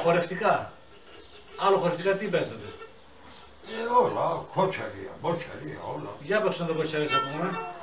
Χορευτικά. Άλλο χορευτικά τι παίζετε? Όλα, κότσαρια, μπότσαρια, όλα. Για παίξτε να το κοτσαρίες ακόμα.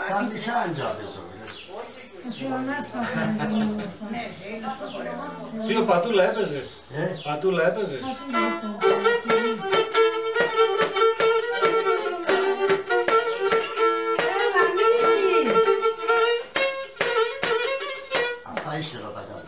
Κάνει σαν τζάπεζο. Θείο, πατούλα έπαιζες? Πατούλα έπαιζες? Αυτά ύστερα τα κάνω.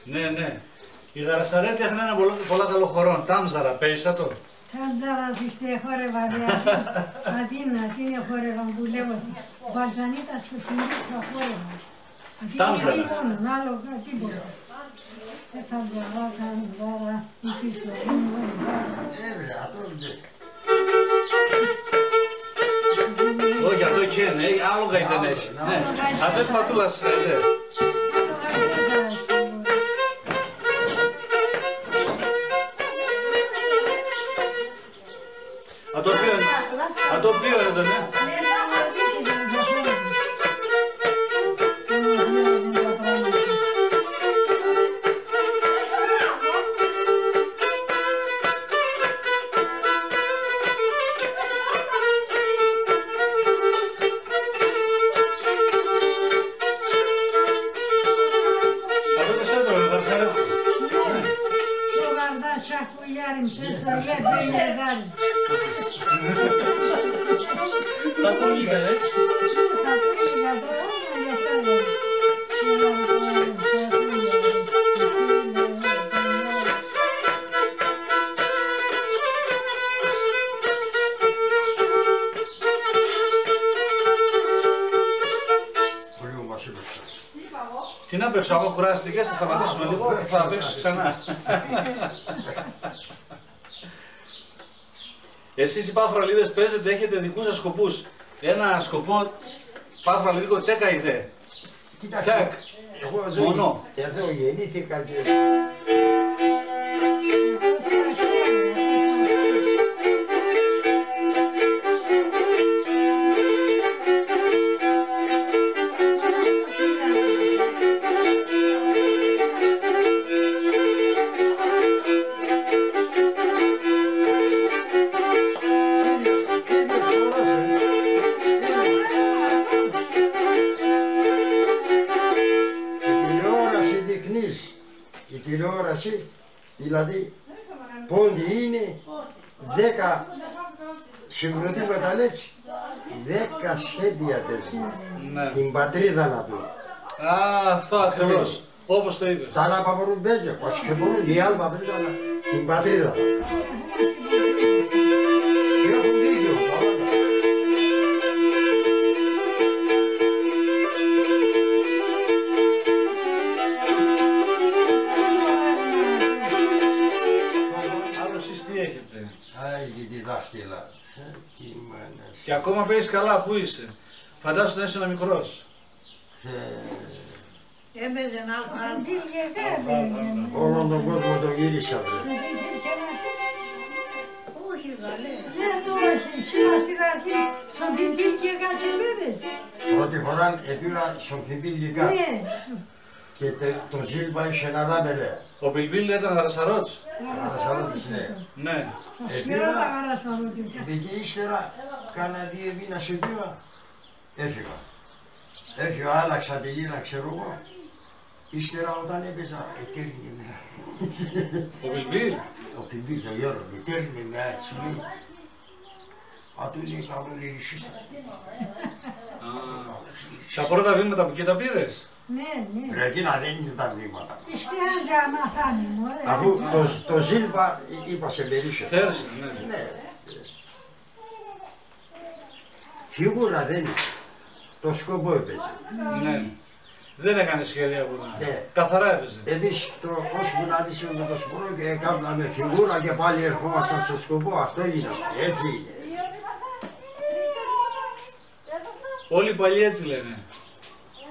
Ναι, ναι. Η Γαρασαρέτη έχουν ένα πολλά καλό χορό. Τάμζαρα, παίζα το. Τάμζαρα, είστε χόρευα, Αντίνα χόρευα που λέω. Βαλτζανίτα στο συνήθω χόρευα. Τάμζαρα. Άλλο τίποτα. Τάμζαρα, η κίστο. Βέβαια, άλλο γαϊδέν έχει. Ναι. Αν δεν πατούλας, ναι. Αν το πει ωραία το ναι. Τι να παίξω, άμα κουράστηκες θα σταματήσουμε λίγο και θα παίξεις ξανά. Εσείς οι Παφραλίδες παίζετε, έχετε δικούς σας σκοπούς. Ένα σκοπό Παφραλίδικο τέκα ιδέ. Κοίταξε, εγώ εδώ γεννήθηκα και... Η τηλεόραση, δηλαδή πόντι είναι 10 συγκροτήματα λέξη, 10 σχέδια παίζει, την πατρίδα να του. Α, αυτό ακριβώς, όπως το είπες. Τα άλλα μπορούν παίζει, πως και μπορούν οι άλλοι παίζει, αλλά την πατρίδα. Έχουν δίκιο, Άγιε τη δάχτυλα. Και ακόμα παίζεις καλά, πού είσαι. Φαντάσου να ήσουν μικρός. Έπαιζε να όλον τον κόσμο τον γύρισα. Όχι καλέ. Δεν το όχι, σιγά στον πιμπίλ και κάτι πήρες. Πρώτη φορά έπήγα στον πιμπίλ και κάτι. Και το Ζήλβα είχε να δάμερε. Ο Μπιλμπίλ ήταν Αρασαρότς. Αρασαρότης, ναι. Σας χαίρω τα Αρασαρότης. Και ύστερα κάνα 2 μήνες επήγα, έφυγα. Έφυγα, άλλαξα τη λίνα, ξέρω εγώ. Ύστερα όταν έπαιζα, ετέρνε με. Ο Μπιλμπίλ. Ο Μπιλμπίλ, ο Γιώργο, ετέρνε με, σου λέει. Α, του λέει, καλό λέει, σούστα. Τα πρώτα βήματα που και τα πήρες. Ναι. Ρε, εκείνα δεν είναι τα βήματα. Είστε άντζα μαθάνει, μωρέ. Αφού το Ζήλβα είπα σε περίσσιο. Τέρσι, ναι. Φίγουρα δεν είναι. Το σκοπό έπαιζε. Ναι. Δεν έκανε σχέδια που να. Καθαρά έπαιζε. Εμείς ώσπου να δίσουμε το σπορό και κάναμε φιγούρα και πάλι ερχόμασταν στο σκοπό. Αυτό γίναμε. Έτσι είναι. Όλοι οι παλιοί έτσι λένε.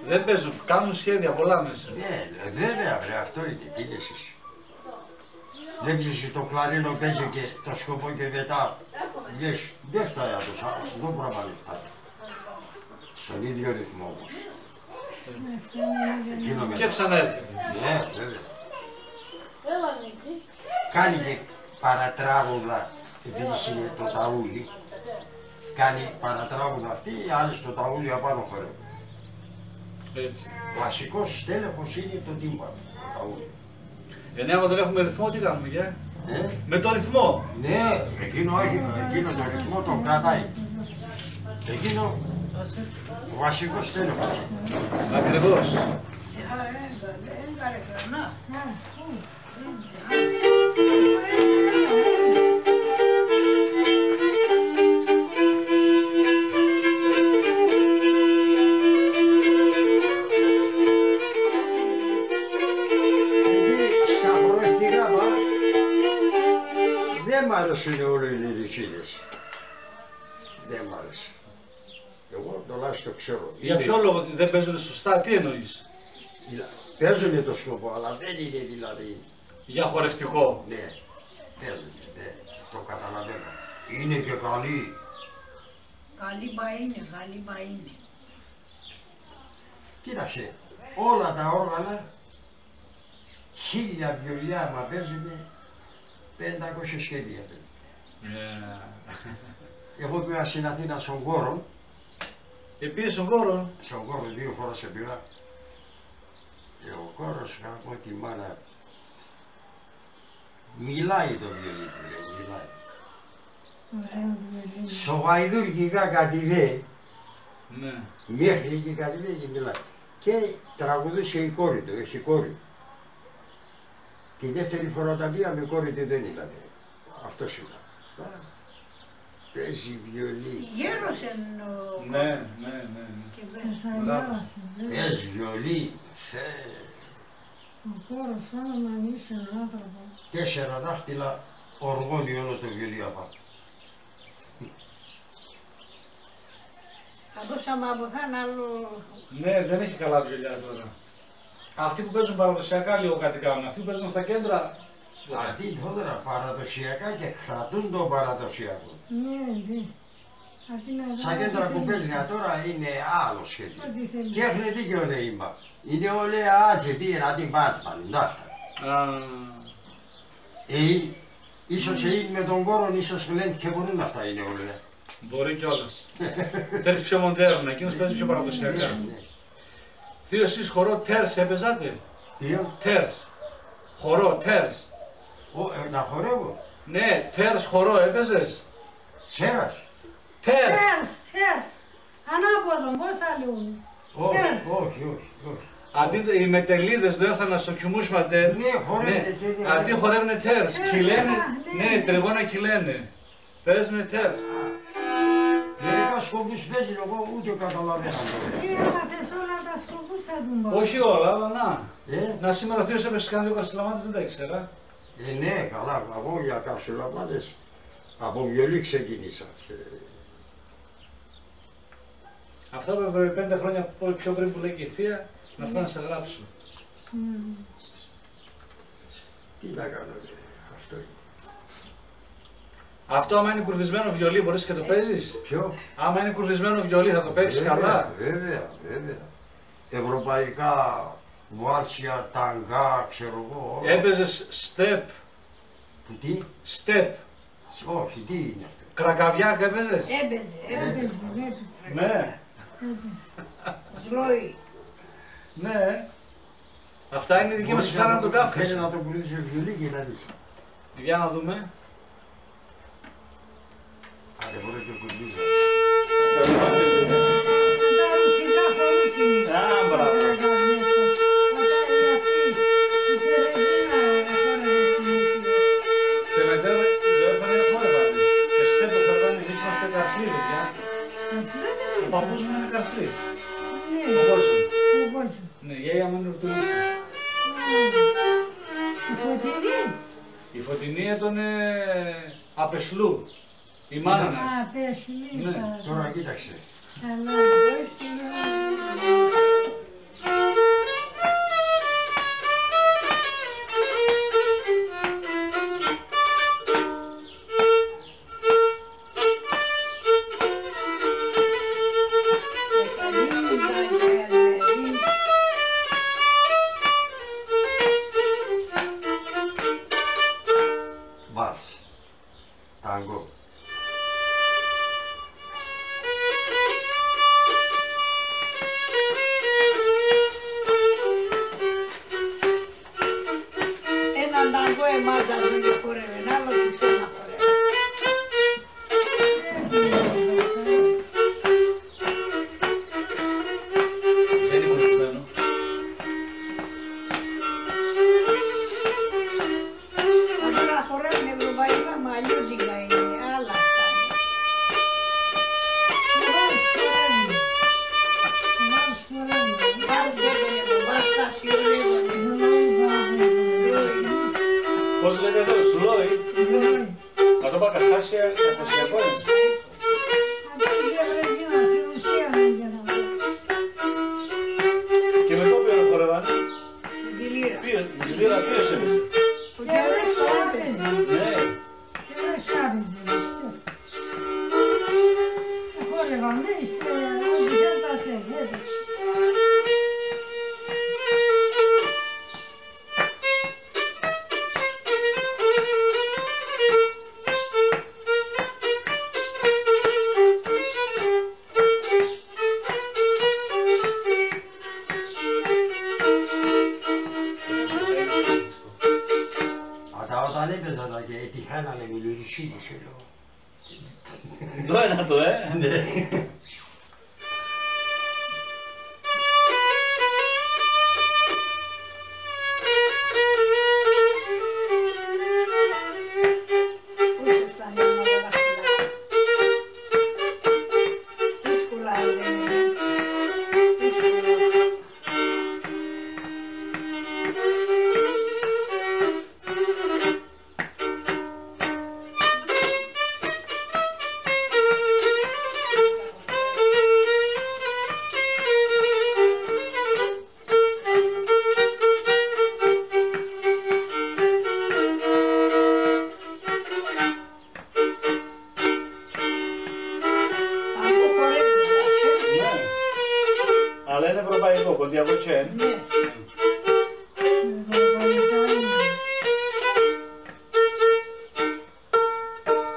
Δεν παίζουν, κάνουν σχέδια πολλά μέσα. Ναι, βέβαια βρε, αυτό είναι, τι λες εσύ. Δεν ξέρεις το κλαρίνο παίζει και το σκοπό και μετά λες, δεν φτάει από το άλλο, δεν πράγμα δεν φτάει. Στον ίδιο ρυθμό όμως. Και ξανέρχεται. Ναι, βέβαια. Κάνει και παρατράγουδα, επειδή είναι το ταούλι, κάνει παρατράγουδα αυτή, οι άλλοι στο ταούλι απάνω χορεύουν. Έτσι. Ο βασικός τέλεχος είναι το τύμπανο, το ταούλι. Άμα δεν έχουμε ρυθμό, τι κάνουμε, με το ρυθμό. Ναι, εκείνο το ρυθμό τον κρατάει. Εκείνο ο βασικός τέλεχος. Ακριβώς. Δεν μ' άρεσουν όλοι οι λυρισίδες. Δεν μ' άρεσε. Εγώ τουλάχιστον ξέρω. Για ποιο λόγο δεν παίζουν σωστά, τι εννοείς? Παίζουνε το σκοπό, αλλά δεν είναι δηλαδή. Για χορευτικό. Ναι, παίζουνε, ναι, το καταλαβαίνω. Είναι και καλή. Καλή μπα είναι, καλή μπα είναι. Κοίταξε, όλα τα όργανα, 1000 βιολιά άμα παίζουνε, 500 σχέδια παίζουν. Εγώ πήγα στην Αθήνα στον Κόρο. Πήγες στον Κόρο. Στον Κόρο 2 φορές πήγα. Και ο Κόρος, από τη μάνα, μιλάει το βιολί του, λέει, μιλάει. Σογαϊδουργικά κατηδέ, Ναι. μέχρι εκεί κατηδέ και μιλάει. Και τραγουδούσε η κόρη του, έχει κόρη. Τη δεύτερη φορά όταν πήγαμε, η κόρη του δεν ήταν. Αυτός ήταν. Παίζει βιολί. Γέρωσε ο... Ναι. Και βέβαια. Παίζει βιολί. Ο Κόρος όνομα είσαι άνθρωπο. 4 δάχτυλα οργώνει όλο το βιολί απάνω. Θα δώσαμε από θάν άλλο... Ναι, δεν έχει καλά βιολιά τώρα. Αυτοί που παίζουν παραδοσιακά λίγο κάτι κάνουν. Αυτοί που παίζουν στα κέντρα. Αυτοί τώρα παραδοσιακά και κρατούν το παραδοσιακό. Ναι. Στα κέντρα που παίζουν τώρα είναι άλλο σχέδιο. Και έχουν δίκιο να είπα. Είναι όλοι άτσι πήρα την πάτσπαλη, ντάφτα. Ίσως με τον Κόρο, ίσως λένε και μπορούν αυτά είναι όλοι. Μπορεί κιόλας. Θέλεις πιο μοντέρνα, εκείνος παίζει πιο παραδοσιακά. Θείο, εσείς χορό τέρς έπαιζατε? Τέρς. Χορό, τέρς. Να χορεύω. Ναι, τέρς χορό έπαιζες? Σέρας. Τέρς. Ανάποδο, πώς αλλούν. Όχι. Αντί οι μετελίδες δεν έρθαν στο κιουμούσματερ. Ναι, χορεύουνε. Αντί χορεύουνε τέρς. Κυλένε. Ναι, τριγώνα κυλένε. Παίζουνε τέρς. Μερικά σκοπούς παίζουν, εγώ ούτε καταλαβαίνω. Εσύ έμαθες όλα τα σκοπούς θα τον πάω. Όχι όλα, αλλά να. Να σήμερα ο Θείος έπαιξε κανένα 2 καρσιλαμάτες, δεν τα ήξερα. Ναι, καλά, εγώ για καρσιλαμάτες από βιολί ξεκίνησα. Αυτά που έπρεπε 5 χρόνια πιο πριν που λέει και η Θεία, να φτάνει να σε γράψω. Τι να κάνω, αυτό είναι. Αυτό άμα είναι κουρδισμένο βιολί μπορείς και το παίζεις? Ποιο? Άμα είναι κουρδισμένο βιολί θα το παίξεις καλά? Βέβαια. Ευρωπαϊκά, βάλσια, ταγκά, ξέρω εγώ. Έπαιζες step. Τι? Step. Όχι, τι είναι αυτό? Κρακαβιάκ έπαιζες? Έπαιζε. Ναι. Σλόι. Ναι. Αυτά είναι οι δικοί μας που φέρανε τον Κάφκα. Θέλει να το κουρδίσει βιολί και να δεις. Για να δούμε. Άντε μπορείς το κουρδίσει. Τα ρουσικά χωρίς είναι. Μπράβο. Ο παππούς μου είναι καρσλής. Ο Γόρτσον. Ναι, η Αγία μου είναι ορτουλίσσα. Η Φωτεινή. Η Φωτεινή έτωνε Απεσλού. Η μάνα μας. Απεσλίσσα. Τώρα κοίταξε. Καλά. Βάλς. Τάγκο. Έναν ταγκό εμάς να μην χορεύει, άλλο του ξένα χορεύει. Δεν είναι κουρδισμένο. Όταν να χορεύουν ευρωπαϊκά μαλλιώτικα είναι, άλλα αυτά είναι. Βάρς λέγανε το βάστασιο λέγανε. Πώς λέγεται εδώ, Σλόι. Μα το είπα καρχάσιακό είναι. Αυτή η ευρωπαϊκή μας η Ρουσία devamlı işte o güzel zaten. Evet. Adavdane bezada che ti hanale mi riusciti ce l'ho. Dove è nato, Αλλά είναι ευρωπαϊκό, κοντιακό τσέν. Ναι.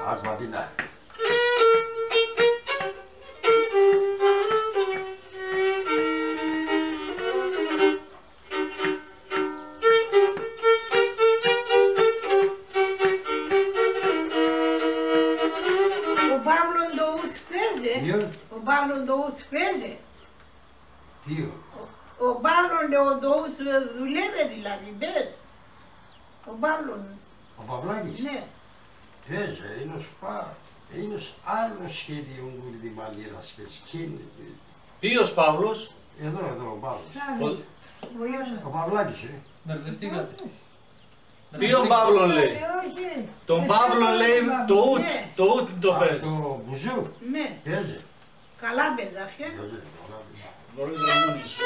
Ας μαντινά. Ο Παύλος το ους παίζει. Ο Παύλος το ους παίζει. Ποιο? Ο Παύλος το ους δουλεύει δηλαδή, μπες. Ο Παύλος. Ο Παυλάκης. Ναι. Παίζει, είναι είναι άλλο σχέδιο γκουρδι μανίρας πεσκίνη. Ποιος Παύλος? Εδώ, ο Παύλος. Σάβη. Ο Παυλάκης, Μπερδευτήκατε. Ποιον Παύλο λέει? Όχι. Τον Παύλο λέει το ουτ. Ναι. Το ουτ το πες. Το μπουζού. Ναι. Παίζει. Καλά παίζει αυτό. Παίζει. Μπορεί να το μόνος.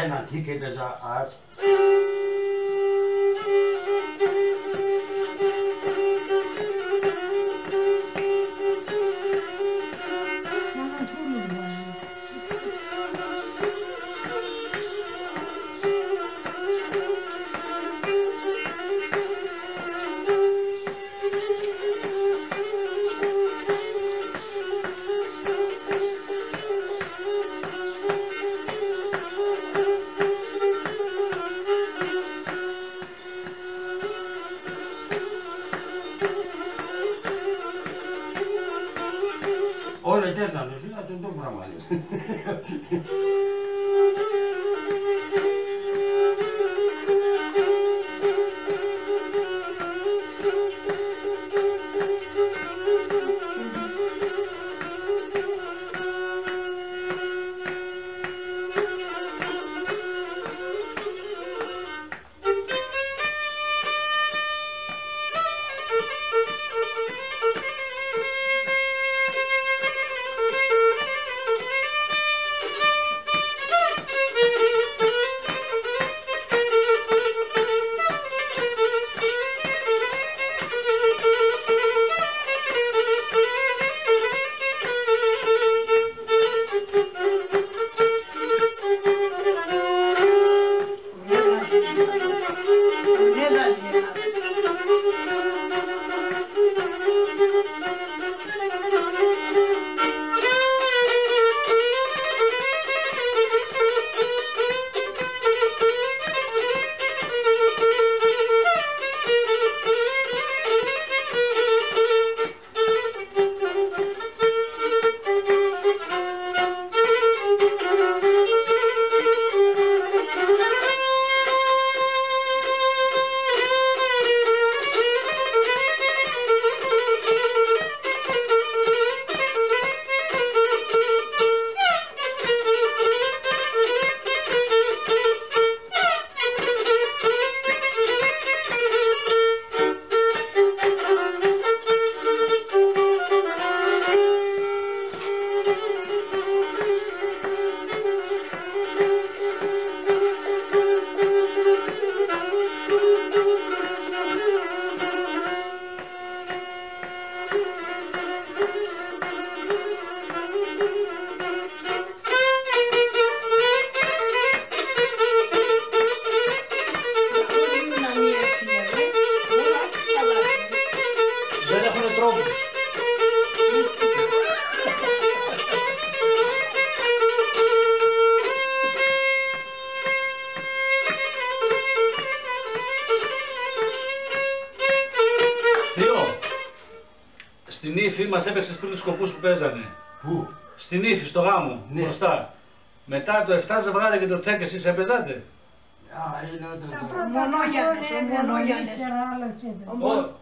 Ένα τι και παίζα ας. Όλα τέτοια, τον το πράγμα. μας έπαιξες πριν τους σκοπούς που παίζανε. Πού? Στην Ήφη, στο γάμο, Ναι. μπροστά. Μετά το 7 ζευγάρια και το τέκ εσείς έπαιζατε. Είναι το...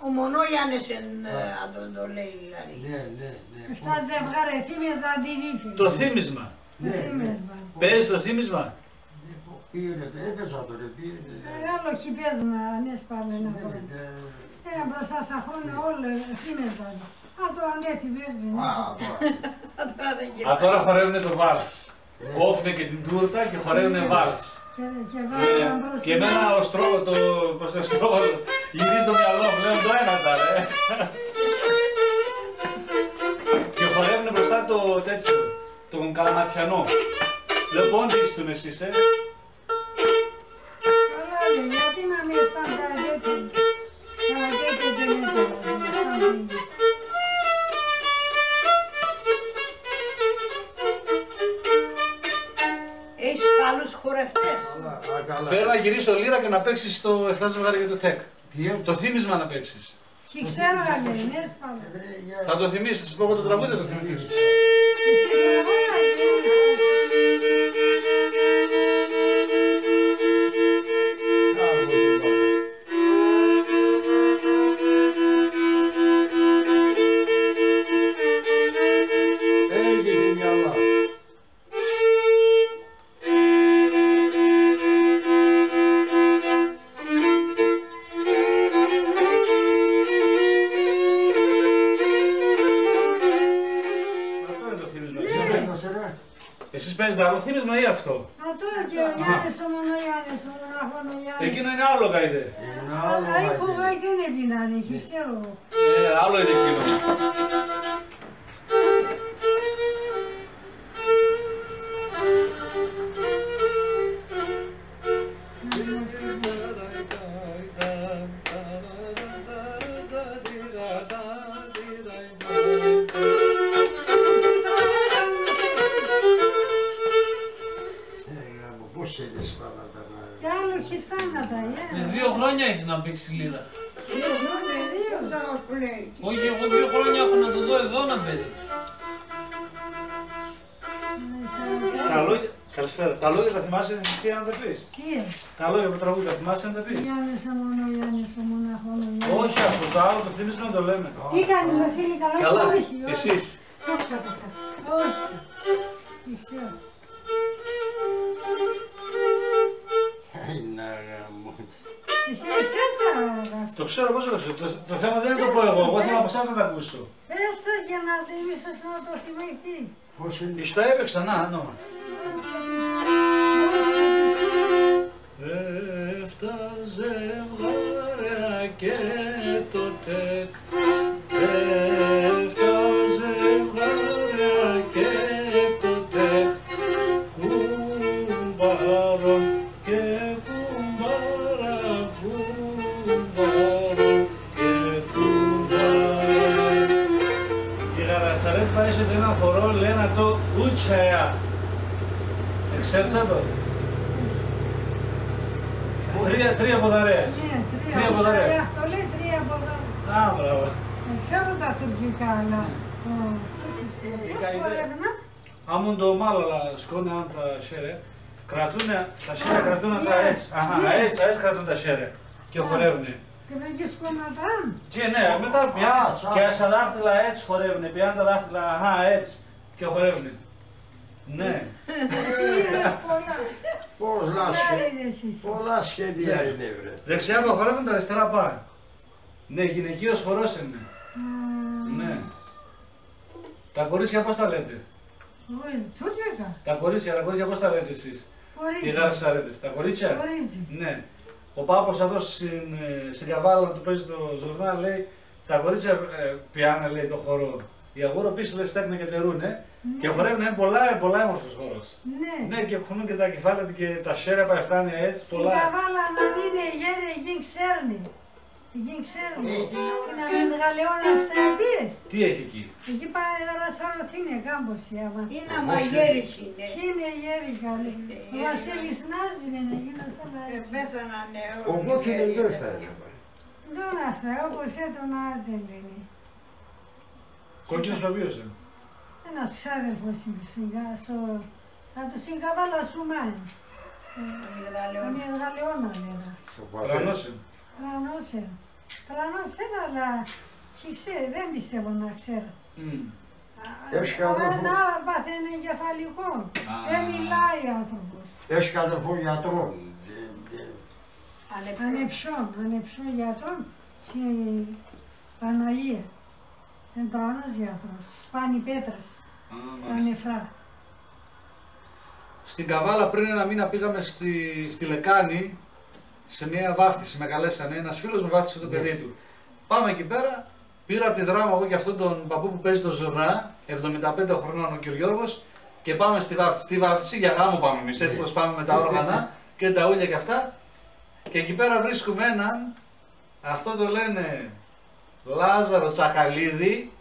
Ο Μονόγιαννης αν το λέει δηλαδή. Ναι. Στα ζευγάρια θύμιζα την Ήφη. Το θύμισμα. Παίζει το θύμισμα. Πήγαινε, έπαιζα τώρα, πήγαινε. Άλλο εκεί παίζουν, ναι σπάνε να βρουν. Μπροστά στα χρόνια όλοι θύμιζαν. Το ανέτη παίζουν. Τώρα χορεύουνε το βάλς. Κόφτε και την τούρτα και χορεύουνε βάλς. Και εμένα ο στρόβος γυρίζει το μυαλό μου, λέω το ένα τα ρε. Και χορεύουνε μπροστά το τέτοιο, τον Καλαματιανό. Λέω πόντι είστουν εσείς, Γιατί να μην σπαντάζετε. Έχεις καλούς χορευτές. Θέλω να γυρίσω λίρα και να παίξεις το 7 ζευγάρια για το τέκ. Το θύμισμα να παίξεις. Τι ξέρω να μην σπάνε. Θα το θυμίσεις, θα σας πω εγώ το τραγούδι, θα το θυμηθείς. Εσείς παίζετε άλλο θύμισμα ή αυτό? Τώρα και ο Γιάννης, ο Μονογιάννης, ο Μονάχων ο Γιάννης. Εκείνο είναι άλλο γαϊδέ. Έχω γάει δεν έπινανε, ξέρω. Άλλο είναι εκείνο. Κι άλλο έχει φτάνατα, 2 χρόνια έχεις να παίξεις λίρα. 2 χρόνια, 2. Όχι, εγώ 2 χρόνια έχω να το δω εδώ να παίζεις. Καλησπέρα. Τα λόγια τα θυμάσαι τι αν τα πεις? Τι? Τα λόγια που τραγούδι τα θυμάσαι αν τα πεις? Γιάννης ο Μονογιάννης, ο Μονάχων ο Γιάννης. Όχι αυτό, το άλλο το θύμισμα το λέμε. Τι κάνεις Βασίλη, καλά είσαι? Καλά, Όχι, εσείς. Δόξα τω Θεώ. Όχι. Τι ξέρω. Το ξέρω πώς το ξέρω. Το θέμα δεν είναι το πω εγώ θέλω από εσάς να τα ακούσω. Πες το για να ίσως να το θυμηθεί. Πώς είναι? Εις τα έπαιξα, να. Εφτά ζευγάρια και το τεκ. Εφτά ζευγάρια και το τεκ. Κουμπάρον και κουμπάρα, κουμπάρον και κουμπάρα. Η Γαρασαρέτ πάει σε ένα χορό, λένε το Ούτσαια. Ξέρεις το? Τρία ποδαρέες. Ναι, Τρία ποδαρέες. Αυτό λέει 3 ποδαρέες. Α, μπράβο. Δεν ξέρω τα τουρκικά, αλλά... Πώς χορεύνα? Άμουν το μάλλον σκόνε αν τα σέρε. Κρατούνε, τα σέρε κρατούνε τα έτσι. Αχα, έτσι κρατούν τα σέρε. Και χορεύουνε. Και με και σκονατάν. Και ναι, μετά πια. Και στα δάχτυλα έτσι χορεύουνε. Πιάνε τα δάχτυλα, αχα, έτσι. Και χορεύουνε. Ναι. Εσύ είδες πολλά. Πολλά σχέδια είναι βρε. Δεξιά που χορεύουν, τα αριστερά πάνε. Ναι, γυναικείος χορός είναι. Ναι. Τα κορίτσια πώς τα λέτε? Τουρκικά. Τα κορίτσια πώς τα λέτε εσείς? Οι Γαρασαρέτες, τα κορίτσια? Κορίτσι. Ναι. Ο Πάπος εδώ στην Καβάλα να του παίζει το ζουρνά λέει τα κορίτσια πιάνε λέει το χορό. Οι αγόρο πίσω λέει στέκνε και τερούνε και χορεύουν, είναι πολλά έμορφος χορός. Ναι. Ναι, και κουνούν και τα κεφάλια και τα σέρια παφτάνε έτσι πολλά. Στην Καβάλα να είναι γέρε, εκεί ξέρνει. Εκεί ξέρνει. Στην Αμυγαλαιόνα ξέρεις. Τι έχει εκεί? Εκεί πάει Γαρασαρότ είναι κάμποση άμα. Είναι αμαγέρης είναι. Ποιοι είναι οι γέροι καλοί. Ο Βασίλης Νάζη είναι να γίνω σαν να έτσι. Πέθανανε Ο κόκκινος δεν φτάνει. Δεν αυτά, όπως έτον Άτζελ είναι. Κόκκινος παβίωσε. Ένας ξάδελφος είναι σαν το Συγκαβάλα Σουμάν. Αμυγδαλαιόν. Αμυγδαλαιώνα λέγα. Τρανώσε. Τρανώσε, αλλά δεν πιστεύω να ξέρω. Έχει αδερφό. Να παθαίνει εγκεφαλικό. Δεν μιλάει άνθρωπος. Έχει αδερφό γιατρό. Ανεψών γιατρών στη Παναγία. Είναι τρανός γιατρός. Σπάνι Πέτρας. Τα νεφρά. Στην Καβάλα πριν ένα μήνα πήγαμε στη Λεκάνη σε μια βάφτιση, με καλέσανε. Ένας φίλος μου βάφτισε το παιδί του. Πάμε εκεί πέρα, πήρα από τη Δράμα εγώ και αυτόν τον παππού που παίζει το Ζουρνά, 75 χρονών ο κ. Γιώργος, και πάμε στη βάφτιση. Στη βάφτιση για γάμο πάμε εμείς, έτσι πως πάμε με τα όργανα και τα ούλια και αυτά. Και εκεί πέρα βρίσκουμε έναν, αυτό το λένε Λάζαρο Τσακαλίδη,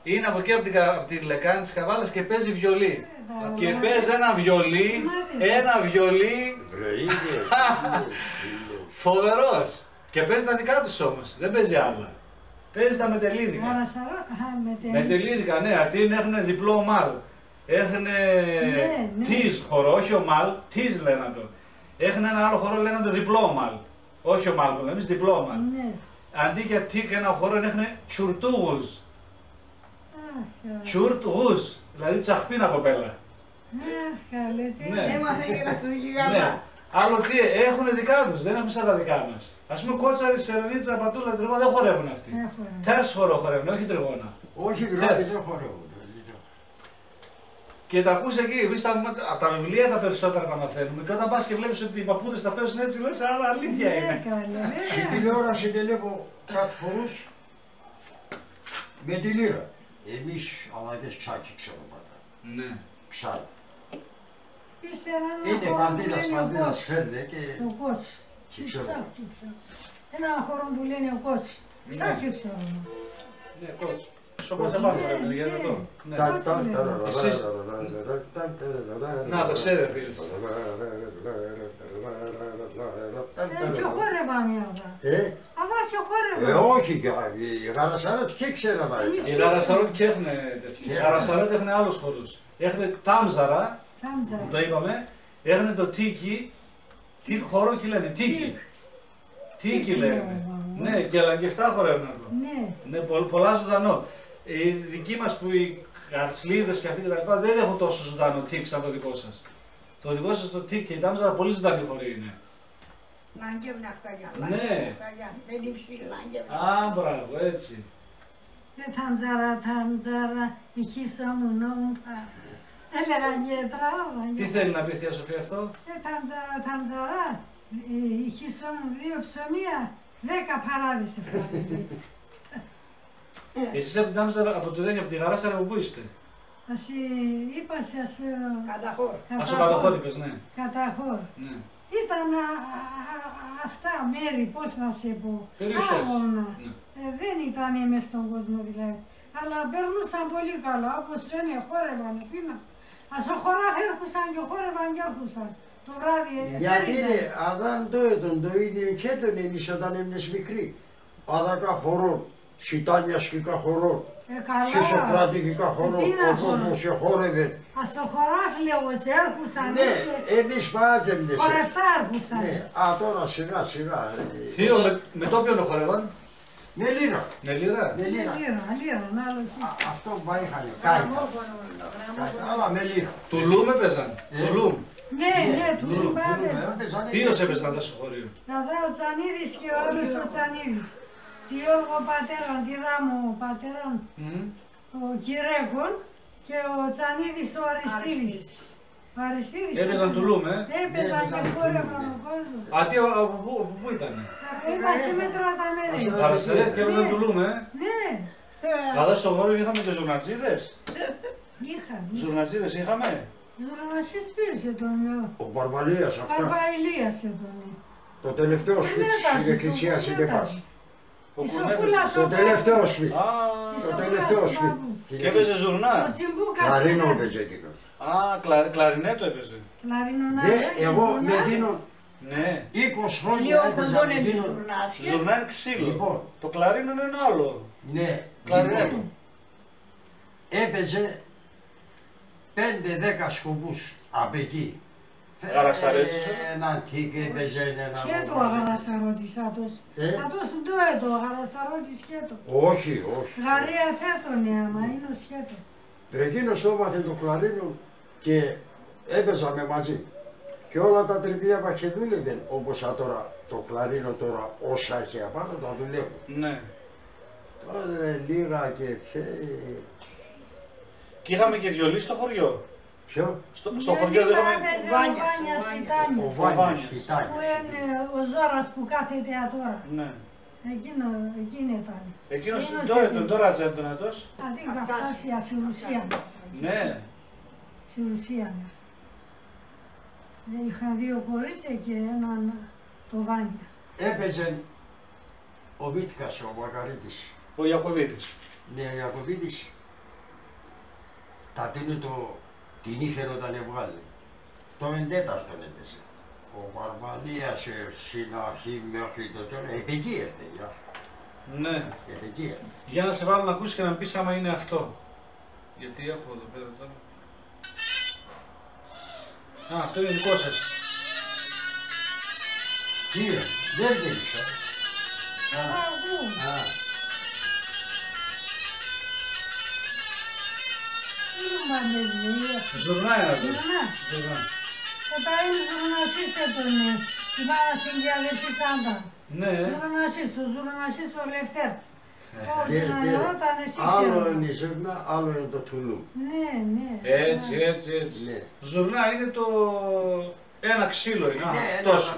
είναι από εκεί από τη Λεκάνη της Καβάλας και παίζει βιολί. Και παίζει ένα βιολί φοβερός. Και παίζει τα δικά τους όμως, δεν παίζει άλλα. Παίζει τα μετελίδικα. Μετελίδικα, ναι, αυτοί έχουν διπλό ομάλ. Έχουν τις χορό, όχι ομάλ, τις λένε το. Έχουν ένα άλλο χορό, λένε το διπλό ομάλ. Όχι ομάλ, εμείς διπλό ομάλ. Αντί για τικ ένα χορό έχουν τσουρτούγους. Τσουρτούγους, δηλαδή τσαχπίνα κοπέλα. Έμαθε και να του γιγαντά. Άλλο τι, έχουν δικά τους, δεν έχουν σαν τα δικά μας. Ας πούμε κότσαρη, σερνίτσα, πατούλα, τριγώνα δεν χορεύουν αυτοί. Τέρς χορό χορεύουν, όχι τριγώνα. Όχι δηλαδή δεν χορεύουν. Και τα ακούς εκεί, εμείς από τα βιβλία τα περισσότερα τα μαθαίνουμε. Και όταν πας και βλέπεις ότι οι παππούδες τα παίζουν έτσι, λες, αλλά αλήθεια είναι. Στην τηλεόραση δεν έχω κάτι χορούς με τη λύρα. Εμείς αλλαγές ξάκι ξέρω πάντα. Ναι. Ξάκι. Είναι παντίδας φέρνε και... Ο κότσι. Ένα χώρο που λένε ο κότσι. Ξάκι ξέρω. Ναι, κότσι. Στο κότσι απάνω πρέπει, για εδώ. Εσείς... Να, το ξέρετε φίλες. Και χόρευαν αυτά. Αλλά και χόρευαν. Όχι, οι Γαρασαρότ και ξέραν να ήταν. Οι Γαρασαρότ και έχουν τέτοιους. Οι Γαρασαρότ έχουν άλλους χορούς. Έχουν τάμζαρα, που το είπαμε, έχουν το τίκι, χώρο και λένε τίκι. Τίκι λένε. Ναι, και αλλά και αυτά χορεύουν αυτό. Ναι, πολλά ζωντανό. Οι δικοί μας που οι καρσλίδες και αυτοί και τα λοιπά δεν έχουν τόσο ζωντανό τίκ σαν το δικό σας. Το δικό σας το τίκ και η τάμζαρα πολύ ζωντανή χωρί είναι. Λάγκευνα χωριά. Ναι. Δεν την ψηλή λάγκευνα. Α, μπράβο, έτσι. Τάμζαρα, η χίσο μου νόμου. Έλεγαν και τραγούδαν. Τι θέλει να πει Θεία Σοφία αυτό? Τάμζαρα, η χίσο μου 2 ψωμία, 10 παράδεισε φτάνει. Εσείς από την Τάμζαρα, από τη Γαράσαρα που είστε? Είπα σας... Καταχώρ. Ας ο Καταχώρ είπες, ναι. Καταχώρ. Ήταν αυτά μέρη, πώς να σε πω, άγωνα. Δεν ήταν μες στον κόσμο δηλαδή. Αλλά περνούσαν πολύ καλά, όπως λένε, χόρευαν, πίνα. Ας ο χωράφ έρχουσαν και χόρευαν και έρχουσαν. Το βράδυ γιατί αν το ίδιο και τον εμείς όταν έμεινες μικροί. Άρακα χορό, σιτάνιασκικα χορό, σισοκρατικικά χορό, ο κόσμος σε χόρευε. Ας ο χωράφ λέω, σε έρχουσαν. Ναι, εμείς πάτζεμνες. Χορευτά έρχουσαν. Ναι, τώρα σιγά σιγά. Θείο, με το ποιον χορεύαν? Με λίρα. Με λίρα? Με λίρα. Αυτό που είχαν, κάικα. Αλλά με λίρα. Τουλούμ έπαιζαν. Τουλούμ. Ναι, τουλούμ έπαιζαν. Ποιος έπαιζαν τα στο χωρίο? Δαδά ο Τσανίδης και ο άλλος ο Τσανίδης. Τη Γιώργο πατέραν, τη Δάμο πατέραν, ο Κυρέκον και ο Τσανίδης ο Αριστίδης. Έπαιζαν τουλούμ, Έπαιζαν και χόρευαν ο κόσμος. Α, τι, από πού ήτανε? Είπα σύμμετρα τα μέρη. Παραστερέτ και έπαιζαν τουλούμ, Ναι. Αλλά στο χώρο είχαμε και ζουρνατζίδες. Είχαμε. Ζουρνατζίδες είχαμε. Ζουρνασίς πίεσε τον. Ο Μπαρβαλίας αυτά. Παρπαηλίασε τον. Το τελευταίο σπίτι στην εκκλησία Σιδεκάς. Το τελευταίο σπίτι. Το τελευταίο σπίτι. Και έπαιζε ζουρνά. Κλαρίνο έπαιζε εκεί. Α, κλαρινέτο έπαιζε. Εγώ με δίνω Ναι. 20 χρόνια έπαιζα με δίνω. Ζουρνά είναι ξύλο. Λοιπόν. Το κλαρίνο είναι ένα άλλο. Ναι. Κλαρινέτο. έπαιζε 5-10 σκοπούς απ' εκεί. Γαρασαρέτσος. Έναν τίκ έπαιζε ένα... Σκέτο αγαρασαρώτης άτος. Άτος του το αγαρασαρώτης σκέτο. Όχι, όχι. Γαρία θέτωνε άμα είναι ο σκέτο. Εκείνος το έμαθε το κλαρίνο και έπαιζαμε μαζί. Και όλα τα τρυπία παχεδούλευαν όπως τώρα το κλαρίνο τώρα όσα έχει απάνω τα δουλεύουν. Ναι. Τώρα λίγα και Και είχαμε και βιολί στο χωριό. Ποιο? Στο χωριό δεν είχαμε... Ο Βάνιας Ο Τιτάνιας. Βάνιας Που Τιτάνιας. είναι ο Ζώρας που κάθεται τώρα. Ναι. Εκείνη ήταν. Εκείνος Εκείνος τώρα τσέντον έτος. Αντί να φτάσει στη Ρουσία. Ναι. Στη Ρουσία. Είχαν δύο κορίτσια και έναν το Βάνια. Έπαιζε ο Βίτκας, ο Μακαρίτης. Ο Ιακωβίτης. Ναι, ο Ιακωβίτης. Τα την ήφερε όταν έβγαλε. Το 4ο έπαιζε. Ο Βαρβαλίας στην αρχή μέχρι το τέλος. Εκεί έρθε, για. Ναι. Εκεί έρθε. Για να σε βάλω να ακούσεις και να πεις άμα είναι αυτό. Γιατί έχω εδώ πέρα τώρα. Α, αυτό είναι δικό σας. Τι είναι, δεν τέλεισα. Ζουρνά είναι αυτό. Ζουρνά. Κατά είναι ζουρνασίσε τον την άρα συνδιαλευκής άντα. Ναι. Ζουρνασίς ο Λευτέρτς. Άλλο είναι η Ζουρνά, άλλο είναι το Τουλούμ. Ναι, ναι. Έτσι. Ζουρνά είναι το... ένα ξύλο είναι. Τόσο.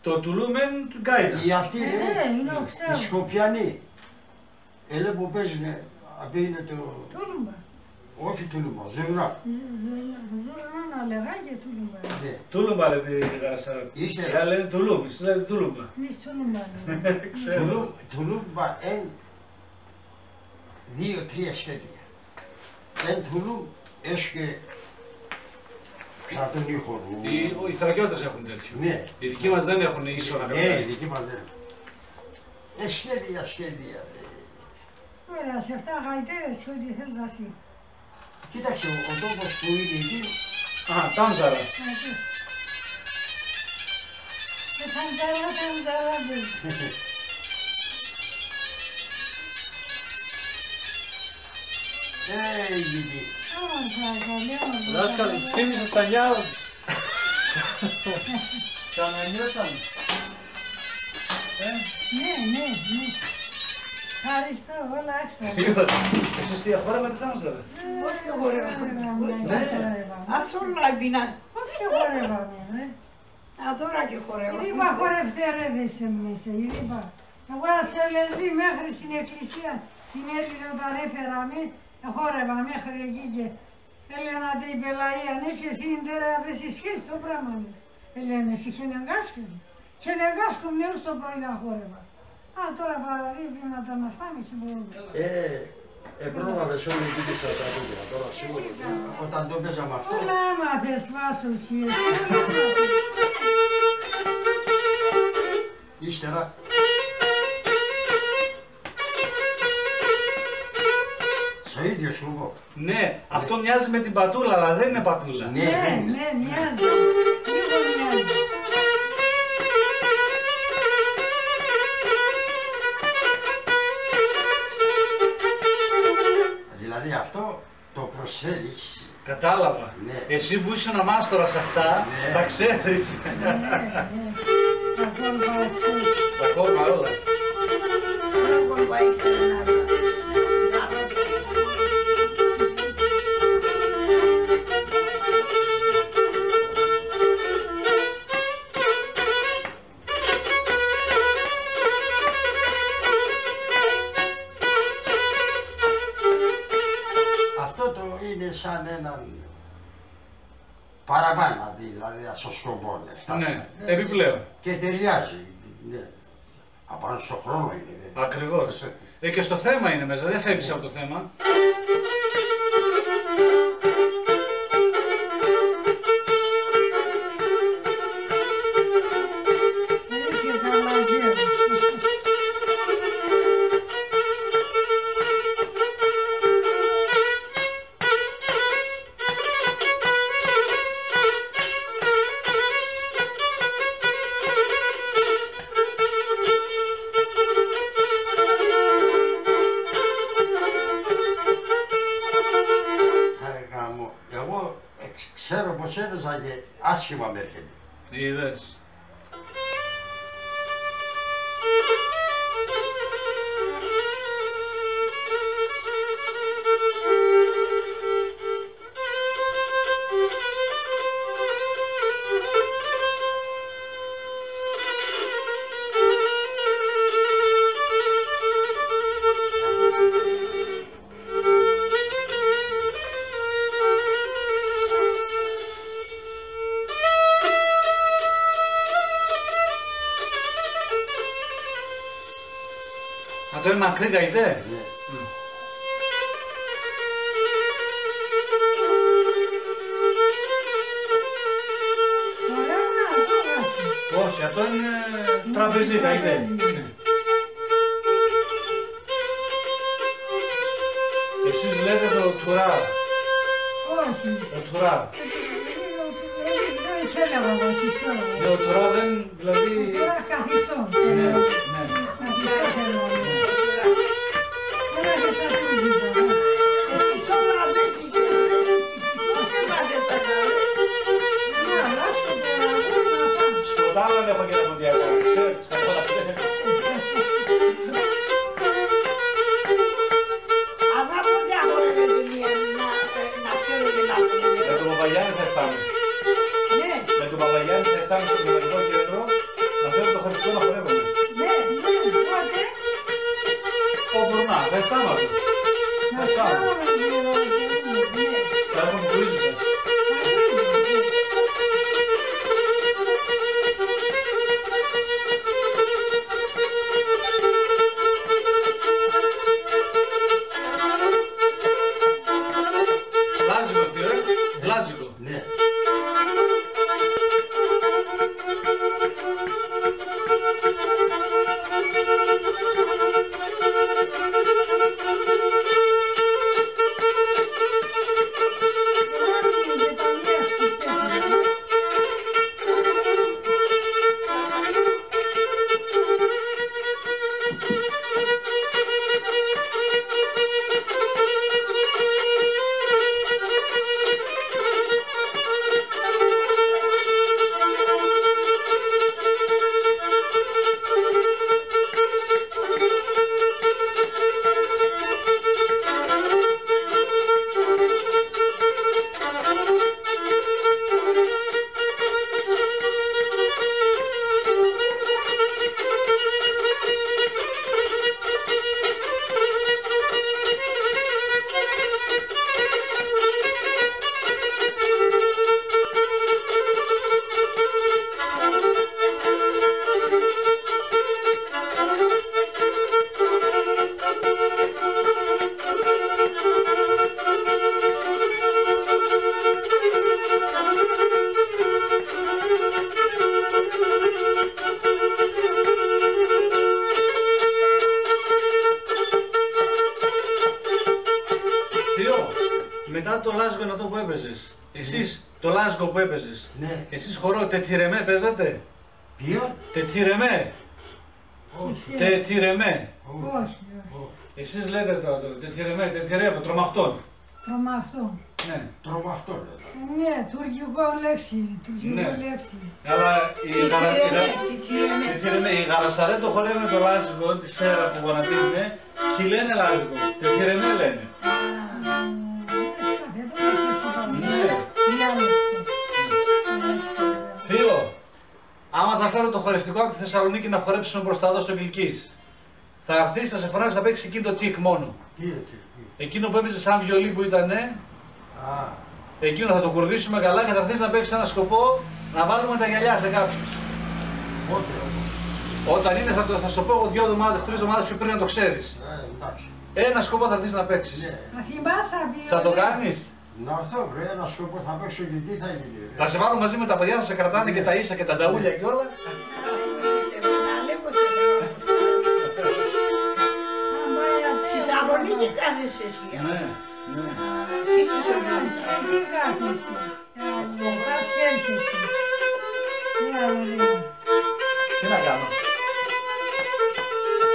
Το Τουλούμ είναι του Γκάινα. Οι αυτοί οι Σκοπιανοί. Ελέ που παίζουνε, απ' είναι το... Τούλουμπα. Όχι Τουλούμπα, Ζουρνά. Ζουρνά να λέγα και Τούλουμπα. Τούλουμπα λέτε η Γαρασάρωτη. Ύστερα. Λένε Τουλούμ, εσείς λέτε Τούλουμπα. Εμείς Τούλουμπα. Τουλούμπα είναι 2-3 σχέδια. Εν Τουλούμ έχει και σαν τον ήχο. Οι Θρακιώτες έχουν τέτοιο. Ναι. Οι δικοί μας δεν έχουν ίσονα. Ναι, οι δικοί μας δεν έχουν. Σχέδια. Ωραία, σε αυτά γαϊτές και ό,τι θέλεις να εσύ. Κοίταξε, ο τόπος που είναι εκεί... Α, Τάμζαρα. Τάμζαρα. Έγινε. Δάσκαλε, θύμισες τα νιάου. Ξανανιώσαμε. Ναι. Ευχαριστώ, όλα άξτα. Εσείς τι χόρευα τι Τάμζαρα. Όχι χορεύαμε. Ας όλα έμπαινα. Πώς και χορεύαμε, ρε. Τώρα και χορεύαμε. Είπα χορευτέρεδες εμείς, είπα. Εγώ σε λεσβή μέχρι στην εκκλησία, την Έλληνα όταν έφεραμε, χόρευα μέχρι εκεί και έλεγα την Πελαία, ναι και εσύ τώρα βέσεις σχέση το πράγμα. Έλεγαν εσύ χενεγκάσκες. Χενεγκάσκομαι έως το πρωί να χόρευα. Α, τώρα παραδείγει βήματα να φάμε και μπορούμε. Πρόλαβες όλη την πίστα τα δίκαια, τώρα σίγουρα. Όταν το παίζαμε αυτό... Όλα έμαθες Βάσος εσύ. Ύστερα... Στο ίδιο σκοπό. Ναι, αυτό μοιάζει με την πατούλα, αλλά δεν είναι πατούλα. Ναι, μοιάζει. Λίγο μοιάζει. Δηλαδή αυτό το προσφέρεις. Κατάλαβα. Ναι. Εσύ που είσαι ο μάστορας σε αυτά, τα ξέρεις. Τα κόλπα όλα. Σαν έναν παραπάνω, δηλαδή στο σκοπό ναι, επιπλέον. Και ταιριάζει. Ναι. Απάνω στο χρόνο είναι. Ακριβώς. Και στο θέμα είναι μέσα, δεν φεύγεις από το θέμα. Εγώ ξέρω πως έπαιζα και άσχημα με έρχεται. Είδες. Αυτό είναι μακρύ καητέ. Ναι. Όχι, αυτό είναι τραπεζί καητέ. Εσείς λέτε το τουράρ. Όχι. Το τουράρ. Δεν έλεγα εγώ, τι ξέρω. Το τουράρ δεν, δηλαδή... Τώρα καθιστώ. Ναι, ναι. Σποτάλα δεν έχω και τα μοντιακά. Ξέρετε, με τον Παπαγιάννη θα φτάμε. Με τον Παπαγιάννη θα φτάμε στο κοινωνικό κέντρο να φέρουμε το χωριστικό να χορεύουμε. Όπου να, θα φτάμε αυτό. Θα φτάμε. Θα έχουμε κουίζι σας. Λάζικο, κύριε. Λάζικο. Ναι. Μετά το λάζγκο είναι αυτό που έπαιζες. Εσείς το λάζγκο που έπαιζες. Ναι. Εσείς χορό τετιρεμέ παίζατε. Ποιο? Τετιρεμέ. Όχι. Τετιρεμέ. Όχι. Εσείς λέτε τώρα το τετιρεμέ, τετιρεύω, τρομαχτών. Τρομαχτό. Ναι. Τρομαχτό λέτε. Ναι, τουρκικό λέξη. Τουρκικό Ναι. λέξη. Αλλά οι γαρασαρέ το χορεύουν το λάζγκο, τη σέρα που γονατίζουνε και λένε λάζγκο. Τετιρεμέ λένε. Θείο, άμα θα φέρω το χορευτικό από τη Θεσσαλονίκη να χορέψουμε μπροστά εδώ στο Κιλκής, θα έρθεις, θα σε φωνάξει να παίξεις εκείνο το τικ μόνο. Εκείνο που έπαιζε σαν βιολί που ήτανε, εκείνο θα το κουρδίσουμε καλά και θα έρθεις να παίξεις ένα σκοπό να βάλουμε τα γυαλιά σε κάποιους. Όταν είναι θα σου πω εγώ 2 εβδομάδες, 3 εβδομάδες πιο πριν να το ξέρεις. Ένα σκοπό θα έρθεις να παίξεις. Θα το κάνεις. Να έρθω βρε, ένα σκοπό θα παίξω και τι θα γίνει. Θα σε βάλω μαζί με τα παιδιά, θα σε κρατάνε και τα ίσα και τα νταούλια και όλα. Στη Θεσσαλονίκη κάθεσαι εσύ. Ναι, ναι. Εκεί κάθεσαι. Τώρα σκέφτεσαι. Τι να κάνω.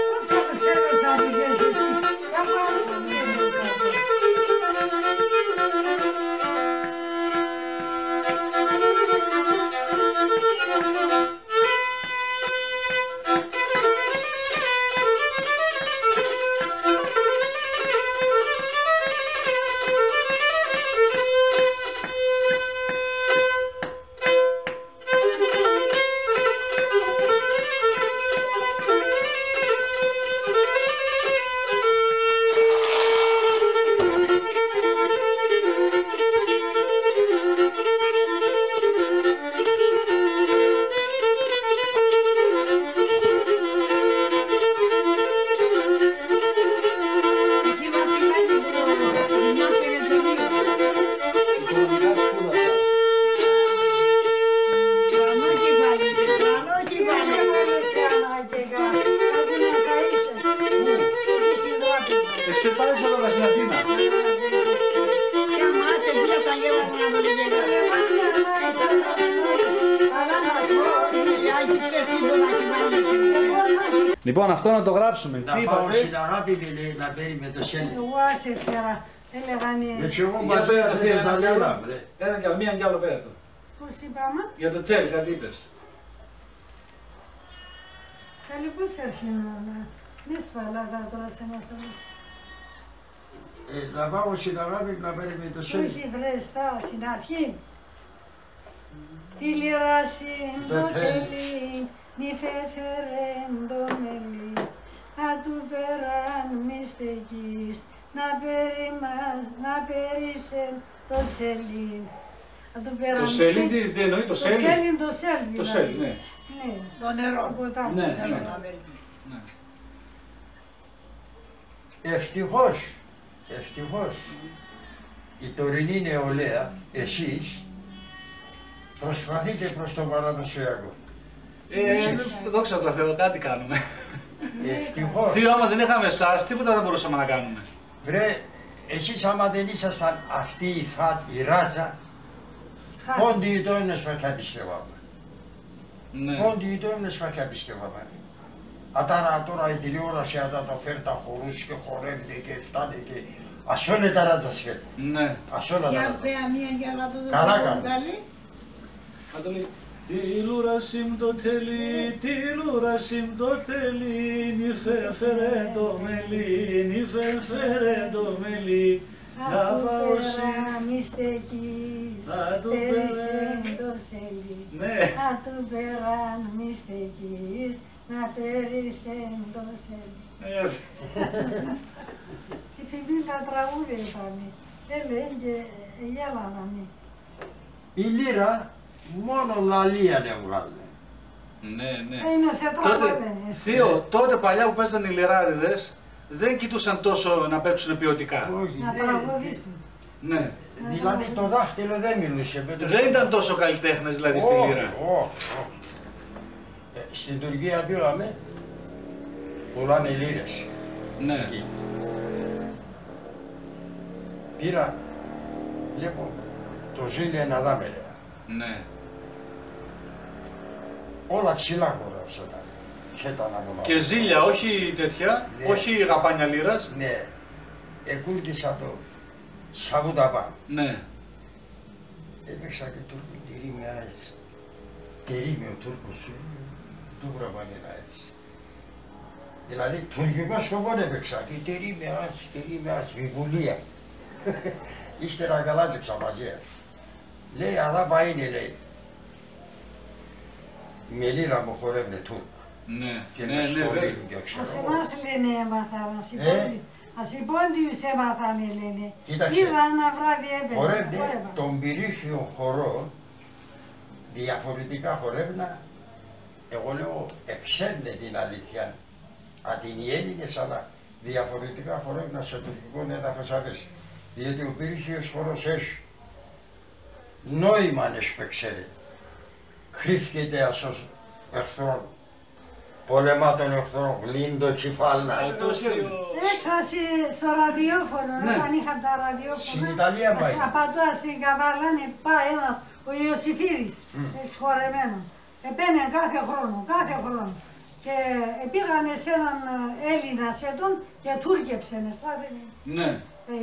Πώς θα με σέβεσαι αν είχες εσύ. Λοιπόν, αυτό να το γράψουμε. Να Τι πάω είπατε? στην αγάπη με λέει να παίρνει με το σέλι. Εγώ άτσε ξέρα. Έλεγανε. Έτσι εγώ Για μαζεύω πέρα, θεία ένα κι ζαλίνα, άλλο. μπρε. Ένα κι άλλο, μία κι άλλο πέρα του. Πώς είπαμε. Για το τέλ, κάτι είπες. Καλή πώς έρχεται μη σφαλάτα τώρα σε μας όλους. Να πάω στην αγάπη να παίρνει με το σέλι. Όχι βρέστα στην αρχή. Τι λιράσει το τέλει, μη φεφερέν το μελί. Να του περάν μη στεκείς, να περίσεν το σελί. Το σέλι τι εννοεί, το σέλι. Το σέλι, Το σέλι, ναι. Ναι, Το νερό. ποτάμι. Ναι, Νερό ναι. να μπαίνει. Ευτυχώς, η τωρινή νεολαία, εσείς, προσπαθείτε προς το παραδοσιακό. Δόξα τω Θεώ, κάτι κάνουμε. Ευτυχώς. Θείο, άμα δεν είχαμε εσάς, τίποτα δεν μπορούσαμε να κάνουμε. Βρε, εσείς άμα δεν ήσασταν αυτή η ράτσα, πόντι το είναι σπαθιά πιστεύαμε. Ναι. Πόντι το είναι σπαθιά πιστεύαμε. Ατάρα τώρα η τηλεόραση άτα το φέρει τα χορούς και χορεύεται και φτάνει και ας όλα τα ράτσα σφαίρει. Ναι. Ας όλα τα Για ράτσα. πέα μία για να το δω. Καλά το κάνει. βγάλει. Αν το λέει. Τι λουρασίμ το τέλει, τι λουρασίμ το τέλει, νι φερέ το μελί, νι φερέ το μελί. Να πάω μη στεκείς, Να του πέρυσεν περάν. το σελί. Ναι. Να του περάν μη στεκείς, να πέρυσεν το σελί. Η φιμπή τα τραγούδια είπαμε. Έλεγε και γέλαναμε. Η λύρα μόνο λαλία δεν βγάλε. Ναι, ναι. Είναι σε Τότε, τραγούδια. Θείο, τότε παλιά που παίζανε οι λιράριδες, δεν κοιτούσαν τόσο να παίξουν ποιοτικά. Όχι, Να τραγουδήσουν. Ναι. δηλαδή το δάχτυλο δεν μιλούσε. με το Δεν στόμα. ήταν τόσο καλλιτέχνες δηλαδή στη Όχι, λύρα. όχι, όχι. Στην Τουρκία πήγαμε, πουλάνε λύρες. Ναι. Εκεί. Πήρα, βλέπω, το ζήλια να δάμε, λέει. Ναι. Όλα ψηλά χωράσαν. Χέτα να μου Και ζήλια, όχι τέτοια, Ναι. όχι γαπάνια λύρας. Ναι, εκούρτισα το σαβούταπά. Ναι. Έπαιξα και Τούρκο, τερίμια έτσι. Τερίμιο Τούρκος, του γραβανίνα έτσι. Δηλαδή, τουρκικό σκοπό έπαιξα και τερίμια έτσι, βιβουλία. Ύστερα καλάτζεψα μαζί. Λέει, αλλά πάει είναι, λέει. Με λίρα μου χορεύνε Τούρκο. Ναι, Και ναι, με ναι, σχολείο βέβαια. και Ας ξέρω. εμάς λένε έμαθαν, ας υπόντιους έμαθανε λένε. Κοίταξε. Είδα ένα βράδυ έπαιζε, Χορεύνε χόρευα. τον πυρίχιο χορό, διαφορετικά χορεύνα, εγώ λέω εξέρνε την αλήθεια, αν οι Έλληνες, αλλά διαφορετικά χορεύνα σε τουρκικό έδαφος αρέσει. Διότι ο πυρίχιος χορός έχει νόημα αν εσπεξέρε. Κρύφκεται ασώς εχθρών, πολεμά τον εχθρών, γλύντο κεφάλνα. Αυτός Έξασε στο ραδιόφωνο, Ναι. όταν είχαν τα ραδιόφωνα. Στην Ιταλία πάει. Απαντώ στην Καβάλανε, πάει ένας, ο Ιωσήφιδης, σχορεμένο. Επένε κάθε χρόνο. Και πήγανε σε έναν Έλληνα σέντον και τούρκεψανε, στάθενε. Ναι.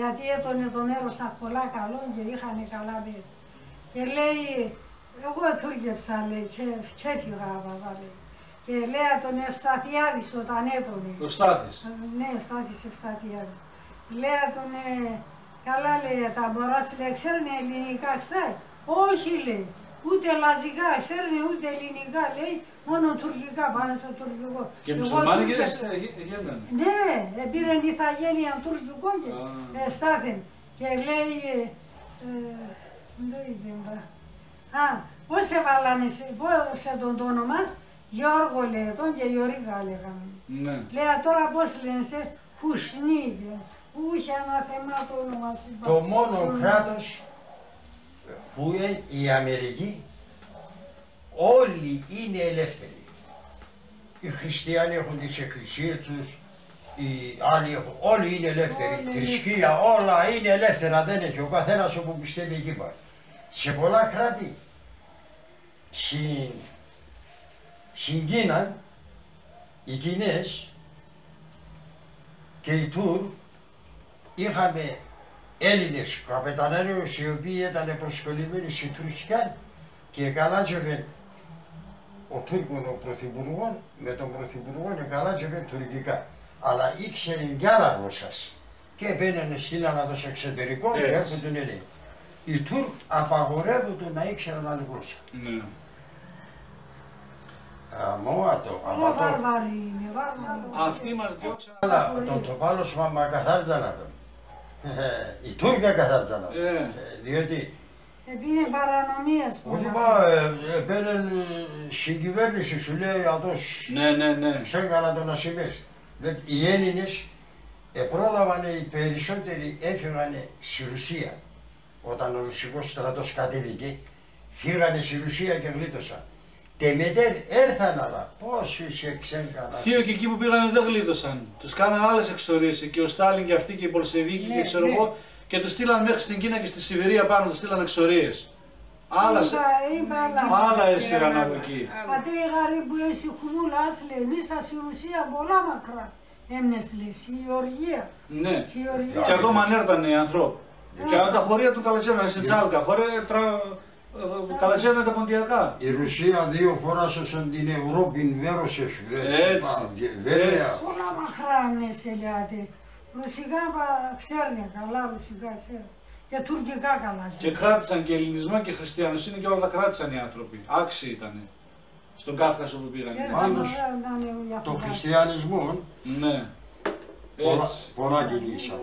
Γιατί έτωνε το μέρος στα πολλά καλό και είχανε καλά μέρη. Και λέει, εγώ τούρκεψα, λέει, και έφυγα, λέει. Και λέει τον Ευσταθιάδης όταν έτωνε. Ο Στάθης. Ναι, ο Στάθης Ευσταθιάδης. Λέει τον, καλά λέει, τα μποράς, λέει, ξέρουνε ελληνικά, ξέρει. Όχι, λέει, ούτε λαζικά, ξέρουνε ούτε ελληνικά, λέει, μόνο τουρκικά, πάνω στο τουρκικό. Και Εγώ μουσουλμάνικες τούρκεψα. γίνανε. Ναι, πήραν ηθαγένεια τουρκικό και στάθεν. Και λέει, δεν είπε, πώς σε βάλανε, πώς σε τον τόνο μας, Γιώργο λέει τον και Γιωρίκα λέγαμε. Ναι. Λέει τώρα πώς λένε σε Χουσνίδε, είχε ένα θέμα το όνομα. Το μόνο κράτος που είναι η Αμερική, όλοι είναι ελεύθεροι. Οι χριστιανοί έχουν τις εκκλησίες τους, οι άλλοι έχουν, όλοι είναι ελεύθεροι. Όλοι Θρησκεία, όλα είναι ελεύθερα, δεν έχει ο καθένας όπου πιστεύει εκεί πάει. Σε πολλά κράτη, στην Κίνα, οι Κινές και οι Τούρ είχαμε Έλληνες καπεταναίους οι οποίοι ήταν προσκολλημένοι στη Τουρκικά και εγκαλάζευαν ο Τούρκος ο πρωθυπουργός με τον πρωθυπουργό εγκαλάζευαν τουρκικά. Αλλά ήξεραν κι άλλα γλώσσας και μπαίνανε στην ανάδοση στο εξωτερικό και έρχονταν τον Έλληνα. Οι Τούρκ απαγορεύονται να ήξεραν άλλη γλώσσα. Ναι. Αμόατο, Αλλά βάρβαροι είναι, βάρβαροι. Αυτοί μας διώξαν. Αλλά τον τοπάλος μα καθάριζαν τον. Οι Τούρκοι καθάριζαν τον. Διότι Είναι παρανομίας όχι πολλά. μα μπαίνουν στην κυβέρνηση σου λέει αυτός Ναι. ξέκανα τον να συμβείς. Οι Έλληνες πρόλαβαν οι περισσότεροι έφυγαν στη Ρουσία. Όταν ο Ρουσικός στρατός κατέβηκε, φύγανε στη Ρουσία και γλίτωσαν. Τεμετέρ έρθαν αλλά πόσοι σε ξέκαναν. Θείο και εκεί που πήγανε δεν γλίτωσαν. Τους κάναν άλλες εξορίες εκεί, ο Στάλιν και αυτοί και οι Πολσεβίκοι και ξέρω εγώ και τους στείλαν μέχρι στην Κίνα και στη Σιβηρία πάνω, τους στείλαν εξορίες. Άλλα έσυραν από εκεί. Πατέ γαρί που έχει χουμούλας λέει, εμείς στη Ρουσία πολλά μακρά. Έμνες λέει, στη Γεωργία. Ναι, και ακόμα ανέρτανε οι ανθρώποι. Και αν τα χωρία του καλατσέβαιναν σε Τσάλκα, καλατσέβαιναν τα ποντιακά. Η Ρουσία 2 φορές όσον την Ευρώπη μέρωσε σου. Έτσι. Πολλά μακρά έμνες ελιάτε. Ρουσικά ξέρουν καλά, ρουσικά ξέρουν. Και τουρκικά καλά. Και κράτησαν και ελληνισμό και χριστιανοσύνη και όλα τα κράτησαν οι άνθρωποι. Άξιοι ήταν. Στον Κάφκασο που πήγαν. Πάντως το χριστιανισμό Ναι. πολλά κινήσαμε.